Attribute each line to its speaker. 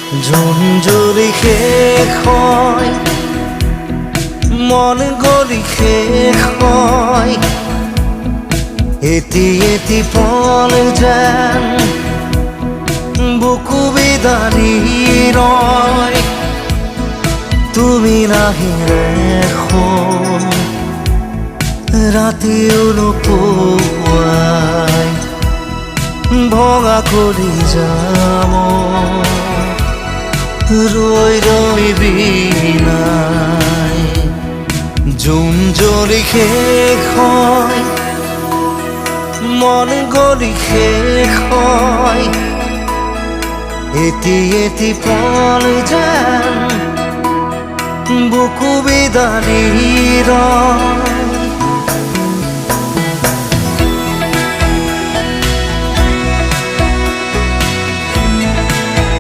Speaker 1: ঝুনঝুরি শেষ হয়, মন গলি শেষ হয়, এটি এটি পল যেন বুকু বিদাৰি ৰয়। তুমি নাহিলে এখন ৰাতিও নোপোৱাই, ভঙা কৰি যাম ৰৈ ৰৈ বিনাই। জোন জ্বলি শেষ হয়, মন গলি শেষ হয়, এটি এটি পল যেন বুকু বিদাৰি ৰয়।